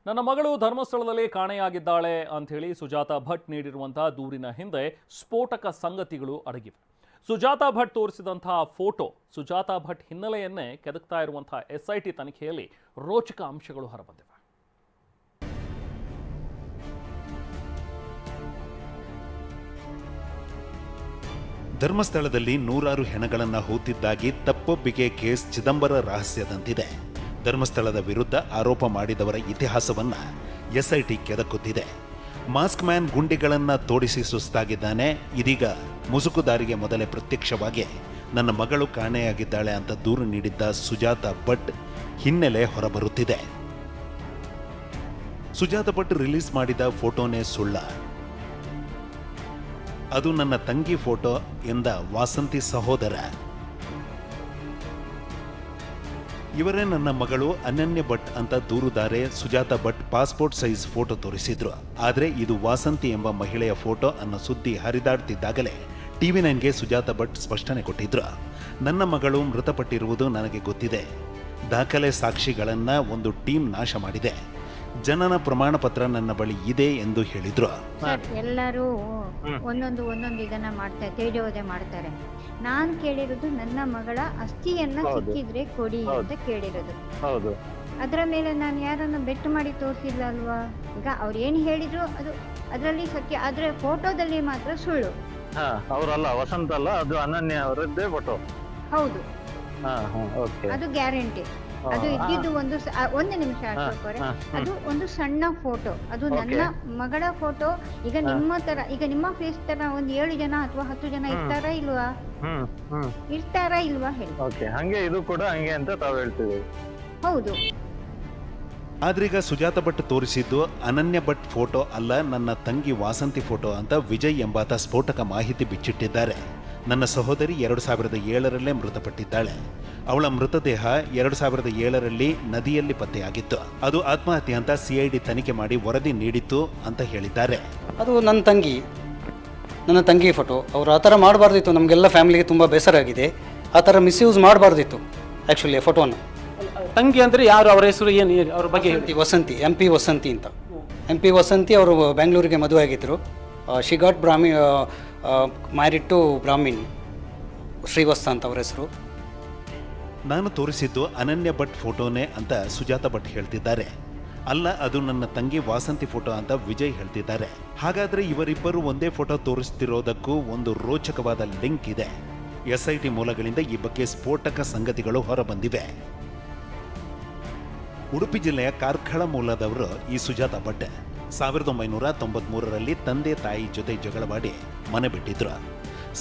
ನನ್ನ ಮಗಳು ಧರ್ಮಸ್ಥಳದಲ್ಲಿ ಕಾಣೆಯಾಗಿದ್ದಾಳೆ ಅಂತ ಹೇಳಿ ಸುಜಾತಾ ಭಟ್ ನೀಡಿರುವಂತಹ ದೂರಿನ ಹಿಂದೆ ಸ್ಫೋಟಕ ಸಂಗತಿಗಳು ಅಡಗಿವೆ. ಸುಜಾತಾ ಭಟ್ ತೋರಿಸಿದಂತಹ ಫೋಟೋ ಸುಜಾತಾ ಭಟ್ ಹಿನ್ನೆಲೆಯನ್ನೇ ಕೆದಕ್ತಾ ಇರುವಂತಹ ಎಸ್ಐಟಿ ತನಿಖೆಯಲ್ಲಿ ರೋಚಕ ಅಂಶಗಳು ಹೊರಬಂದಿವೆ. ಧರ್ಮಸ್ಥಳದಲ್ಲಿ ನೂರಾರು ಹೆಣಗಳನ್ನು ಹೂತಿದ್ದಾಗಿ ತಪ್ಪೊಪ್ಪಿಗೆ ಕೇಸ್ ಚಿದಂಬರ ರಹಸ್ಯದಂತಿದೆ. ಧರ್ಮಸ್ಥಳದ ವಿರುದ್ಧ ಆರೋಪ ಮಾಡಿದವರ ಇತಿಹಾಸವನ್ನ ಎಸ್ಐಟಿ ಕೆದಕುತ್ತಿದೆ. ಮಾಸ್ಕ್ ಮ್ಯಾನ್ ಗುಂಡಿಗಳನ್ನು ತೋಡಿಸಿ ಸುಸ್ತಾಗಿದ್ದಾನೆ. ಇದೀಗ ಮುಸುಕುದಾರಿಗೆ ಮೊದಲೇ ಪ್ರತ್ಯಕ್ಷವಾಗಿ ನನ್ನ ಮಗಳು ಕಾಣೆಯಾಗಿದ್ದಾಳೆ ಅಂತ ದೂರು ನೀಡಿದ್ದ ಸುಜಾತಾ ಭಟ್ ಹಿನ್ನೆಲೆ ಹೊರಬರುತ್ತಿದೆ. ಸುಜಾತಾ ಭಟ್ ರಿಲೀಸ್ ಮಾಡಿದ ಫೋಟೋನೇ ಸುಳ್ಳ, ಅದು ನನ್ನ ತಂಗಿ ಫೋಟೋ ಎಂದ ವಾಸಂತಿ ಸಹೋದರ. ಇವರೇ ನನ್ನ ಮಗಳು ಅನನ್ಯ ಭಟ್ ಅಂತ ದೂರುದಾರೆ Sujata Bhat passport size photo ತೋರಿಸಿದ್ರು. ಆದರೆ ಇದು ವಾಸಂತಿ ಎಂಬ ಮಹಿಳೆಯ ಫೋಟೋ ಅನ್ನೋ ಸುದ್ದಿ ಹರಿದಾಡ್ತಿದ್ದಾಗಲೇ TV9ಗೆ ಸುಜಾತಾ ಭಟ್ ಸ್ಪಷ್ಟನೆ ಕೊಟ್ಟಿದ್ರು. ನನ್ನ ಮಗಳು ಮೃತಪಟ್ಟಿರುವುದು ನನಗೆ ಗೊತ್ತಿದೆ. ದಾಖಲೆ ಸಾಕ್ಷಿಗಳನ್ನ ಒಂದು ಟೀಮ್ ನಾಶ ಮಾಡಿದೆ. ಜನನ ಪ್ರಮಾಣ ಪತ್ರ ನನ್ನ ಬಳಿ ಇದೆ ಎಂದು ಹೇಳಿದ್ರು. ಎಲ್ಲರೂ ಒಂದೊಂದು ಇದನ್ನ ಮಾಡ್ತಾರೆ, ತೇಜೋವಧೆ ಮಾಡ್ತಾರೆ. ನಾನ್ ಕೇಳಿರೋದು ನನ್ನ ಮಗಳ ಅಸ್ಥಿಯನ್ನ ಸಿಕ್ಕಿದ್ರೆ ಕೊಡಿ ಅಂತ ಕೇಳಿರೋದು. ಅದರ ಮೇಲೆ ನಾನು ಯಾರನ್ನ ಬೆಟ್ ಮಾಡಿ ತೋರಿಸಿಲ್ಲ ಅಲ್ವಾ. ಈಗ ಅವ್ರು ಏನ್ ಹೇಳಿದ್ರು ಅದು ಅದರಲ್ಲಿ ಸತ್ಯ, ಆದ್ರೆ ಫೋಟೋದಲ್ಲಿ ಮಾತ್ರ ಸುಳ್ಳು. ಅವರಲ್ಲ, ವಸಂತ ಅಲ್ಲ, ಅದು ಅನನ್ಯ ಅವರದ್ದೇ ಫೋಟೋ. ಹೌದು, ಅದು ಗ್ಯಾರಂಟಿ. ಅದು ಇದ್ದಿದ್ದು ಒಂದು ನಿಮಿಷ ಹಾಕೋರೆ, ಅದು ಒಂದು ಸಣ್ಣ ಫೋಟೋ, ಅದು ನನ್ನ ಮಗಳ ಫೋಟೋ. ಈಗ ನಿಮ್ಮ ತರ, ಈಗ ನಿಮ್ಮ ಫೇಸ್ ತರ ಒಂದ್ 7 ಜನ ಅಥವಾ 10 ಜನ ಇರ್ತಾರಾ ಇಲ್ವಾ ಹೇಳಿ. ಹಂಗೆ ಇದು ಕೂಡ ಹಂಗೆ ಅಂತ ತಾವು ಹೇಳ್ತೀವಿ. ಹೌದು. ಆದ್ರೀಗ ಸುಜಾತಾ ಭಟ್ ತೋರಿಸಿದ್ದು ಅನನ್ಯ ಭಟ್ ಫೋಟೋ ಅಲ್ಲ, ನನ್ನ ತಂಗಿ ವಾಸಂತಿ ಫೋಟೋ ಅಂತ ವಿಜಯ್ ಎಂಬಾತ ಸ್ಫೋಟಕ ಮಾಹಿತಿ ಬಿಚ್ಚಿಟ್ಟಿದ್ದಾರೆ. ನನ್ನ ಸಹೋದರಿ 2007ರಲ್ಲೇ ಮೃತಪಟ್ಟಿದ್ದಾಳೆ. ಅವಳ ಮೃತದೇಹ 2007ರಲ್ಲಿ ನದಿಯಲ್ಲಿ ಪತ್ತೆಯಾಗಿತ್ತು. ಅದು ಆತ್ಮಹತ್ಯೆ ಅಂತ CID ತನಿಖೆ ಮಾಡಿ ವರದಿ ನೀಡಿತ್ತು ಅಂತ ಹೇಳಿದ್ದಾರೆ. ಅದು ನನ್ನ ತಂಗಿ ಫೋಟೋ. ಅವರು ಆ ಥರ ಮಾಡಬಾರ್ದಿತ್ತು. ನಮಗೆಲ್ಲ ಫ್ಯಾಮಿಲಿಗೆ ತುಂಬ ಬೇಸರ ಆಗಿದೆ. ಆ ಥರ ಮಿಸ್ಯೂಸ್ ಮಾಡಬಾರ್ದಿತ್ತು ಆ್ಯಕ್ಚುಲಿ ಫೋಟೋನ. ತಂಗಿ ಅಂದರೆ ಯಾರು, ಅವರ ಹೆಸರು ಏನು, ಅವ್ರ ಬಗ್ಗೆ? ವಸಂತಿ, MP ವಸಂತಿ ಅಂತ. MP ವಸಂತಿ ಅವರು ಬೆಂಗಳೂರಿಗೆ ಮದುವೆ ಆಗಿದ್ದರು. She got married to Brahmin, Srivatsa ಅಂತ ಅವರ ಹೆಸರು. ನಾನು ತೋರಿಸಿದ್ದು ಅನನ್ಯ ಭಟ್ ಫೋಟೋನೇ ಅಂತ ಸುಜಾತಾ ಭಟ್ ಹೇಳ್ತಿದ್ದಾರೆ. ಅಲ್ಲ, ಅದು ನನ್ನ ತಂಗಿ ವಾಸಂತಿ ಫೋಟೋ ಅಂತ ವಿಜಯ್ ಹೇಳ್ತಿದ್ದಾರೆ. ಹಾಗಾದ್ರೆ ಇವರಿಬ್ಬರು ಒಂದೇ ಫೋಟೋ ತೋರಿಸ್ತಿರೋದಕ್ಕೂ ಒಂದು ರೋಚಕವಾದ ಲಿಂಕ್ ಇದೆ. SIT ಮೂಲಗಳಿಂದ ಈ ಬಗ್ಗೆ ಸ್ಫೋಟಕ ಸಂಗತಿಗಳು ಹೊರಬಂದಿವೆ. ಉಡುಪಿ ಜಿಲ್ಲೆಯ ಕಾರ್ಕಳ ಮೂಲದವರು ಈ ಸುಜಾತಾ ಭಟ್ 1993ರಲ್ಲಿ ತಂದೆ ತಾಯಿ ಜೊತೆ ಜಗಳವಾಡಿ ಮನೆ ಬಿಟ್ಟಿದ್ರು.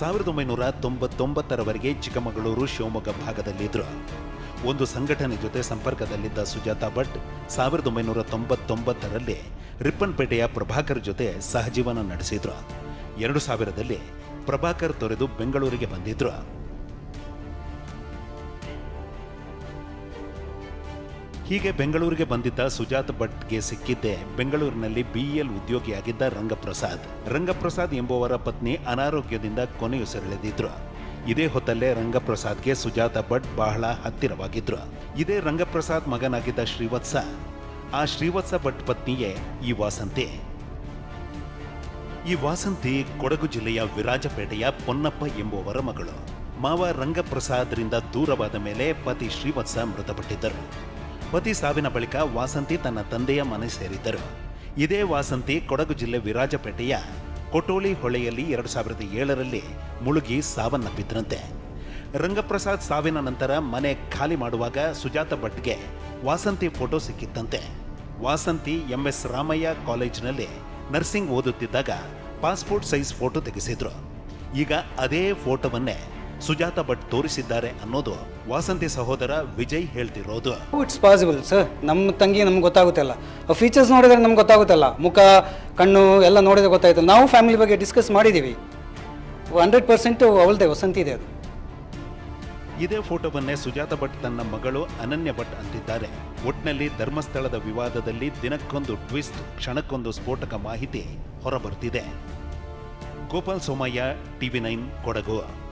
1999ರವರೆಗೆ ಚಿಕ್ಕಮಗಳೂರು, ಶಿವಮೊಗ್ಗ ಭಾಗದಲ್ಲಿದ್ದರು. ಒಂದು ಸಂಘಟನೆ ಜೊತೆ ಸಂಪರ್ಕದಲ್ಲಿದ್ದ ಸುಜಾತಾ ಭಟ್ 1999ರಲ್ಲಿ ರಿಪ್ಪನ್ಪೇಟೆಯ ಪ್ರಭಾಕರ್ ಜೊತೆ ಸಹಜೀವನ ನಡೆಸಿದ್ರು. 2000ರಲ್ಲಿ ಪ್ರಭಾಕರ್ ತೊರೆದು ಬೆಂಗಳೂರಿಗೆ ಬಂದಿದ್ರು. ಹೀಗೆ ಬೆಂಗಳೂರಿಗೆ ಬಂದಿದ್ದ ಸುಜಾತಾ ಭಟ್ಗೆ ಸಿಕ್ಕಿದ್ದೆ ಬೆಂಗಳೂರಿನಲ್ಲಿ BEL ಉದ್ಯೋಗಿಯಾಗಿದ್ದ ರಂಗಪ್ರಸಾದ್ ಎಂಬುವರ ಪತ್ನಿ ಅನಾರೋಗ್ಯದಿಂದ ಕೊನೆಯುಸಿರೆಳೆದಿದ್ರು. ಇದೇ ಹೊತ್ತಲ್ಲೇ ರಂಗಪ್ರಸಾದ್ಗೆ ಸುಜಾತಾ ಭಟ್ ಬಹಳ ಹತ್ತಿರವಾಗಿದ್ರು. ಇದೇ ರಂಗಪ್ರಸಾದ್ ಮಗನಾಗಿದ್ದ ಆ ಶ್ರೀವತ್ಸ ಭಟ್ ಪತ್ನಿಯೇ ಈ ವಾಸಂತಿ. ಈ ವಾಸಂತಿ ಕೊಡಗು ಜಿಲ್ಲೆಯ ವಿರಾಜಪೇಟೆಯ ಪೊನ್ನಪ್ಪ ಎಂಬುವರ ಮಗಳು. ಮಾವ ರಂಗಪ್ರಸಾದ್ರಿಂದ ದೂರವಾದ ಮೇಲೆ ಪತಿ ಶ್ರೀವತ್ಸ ಮೃತಪಟ್ಟಿದ್ದರು. ಪತಿ ಸಾವಿನ ಬಳಿಕ ವಾಸಂತಿ ತನ್ನ ತಂದೆಯ ಮನೆ ಸೇರಿದ್ದರು. ಇದೇ ವಾಸಂತಿ ಕೊಡಗು ಜಿಲ್ಲೆ ವಿರಾಜಪೇಟೆಯ ಕೊಟೋಳಿ ಹೊಳೆಯಲ್ಲಿ 2007ರಲ್ಲಿ ಮುಳುಗಿ ಸಾವನ್ನಪ್ಪಿದ್ರಂತೆ. ರಂಗಪ್ರಸಾದ್ ಸಾವಿನ ನಂತರ ಮನೆ ಖಾಲಿ ಮಾಡುವಾಗ ಸುಜಾತಾ ಭಟ್ಗೆ ವಾಸಂತಿ ಫೋಟೋ ಸಿಕ್ಕಿತ್ತಂತೆ. ವಾಸಂತಿ MS ರಾಮಯ್ಯ ಕಾಲೇಜಿನಲ್ಲಿ ನರ್ಸಿಂಗ್ ಓದುತ್ತಿದ್ದಾಗ ಪಾಸ್ಪೋರ್ಟ್ ಸೈಜ್ ಫೋಟೋ ತೆಗೆಸಿದ್ರು. ಈಗ ಅದೇ ಫೋಟೋವನ್ನೇ ಸುಜಾತಾ ಭಟ್ ತೋರಿಸಿದ್ದಾರೆ ಅನ್ನೋದು ವಾಸಂತಿ ಸಹೋದರ ವಿಜಯ್ ಹೇಳ್ತಿರೋದು. It's possible sir. ನಮ್ಮ ತಂಗಿ ನಮ್ಗೆ ಗೊತ್ತಾಗುತ್ತಲ್ಲ, ಫೀಚರ್ಸ್ ನೋಡಿದ್ರೆ ನಮ್ಗೆ ಗೊತ್ತಾಗುತ್ತಲ್ಲ, ಮುಖ ಕಣ್ಣು ಎಲ್ಲ ನೋಡಿದ್ರೆ ಗೊತ್ತಾಯ್ತಲ್ಲ. ನಾವು ಫ್ಯಾಮಿಲಿ ಬಗ್ಗೆ ಡಿಸ್ಕಸ್ ಮಾಡಿದ್ದೀವಿ. 100% ಅವಳದೇ ವಸಂತಿ ಇದೆ. ಅದು ಇದೇ ಫೋಟೋವನ್ನೇ ಸುಜಾತಾ ಭಟ್ ತನ್ನ ಮಗಳು ಅನನ್ಯ ಭಟ್ ಅಂತಿದ್ದಾರೆ. ಒಟ್ನಲ್ಲಿ ಧರ್ಮಸ್ಥಳದ ವಿವಾದದಲ್ಲಿ ದಿನಕ್ಕೊಂದು ಟ್ವಿಸ್ಟ್, ಕ್ಷಣಕ್ಕೊಂದು ಸ್ಫೋಟಕ ಮಾಹಿತಿ ಹೊರಬರ್ತಿದೆ. ಗೋಪಾಲ್ ಸೋಮಯ್ಯ, TV9 ಕೊಡಗು.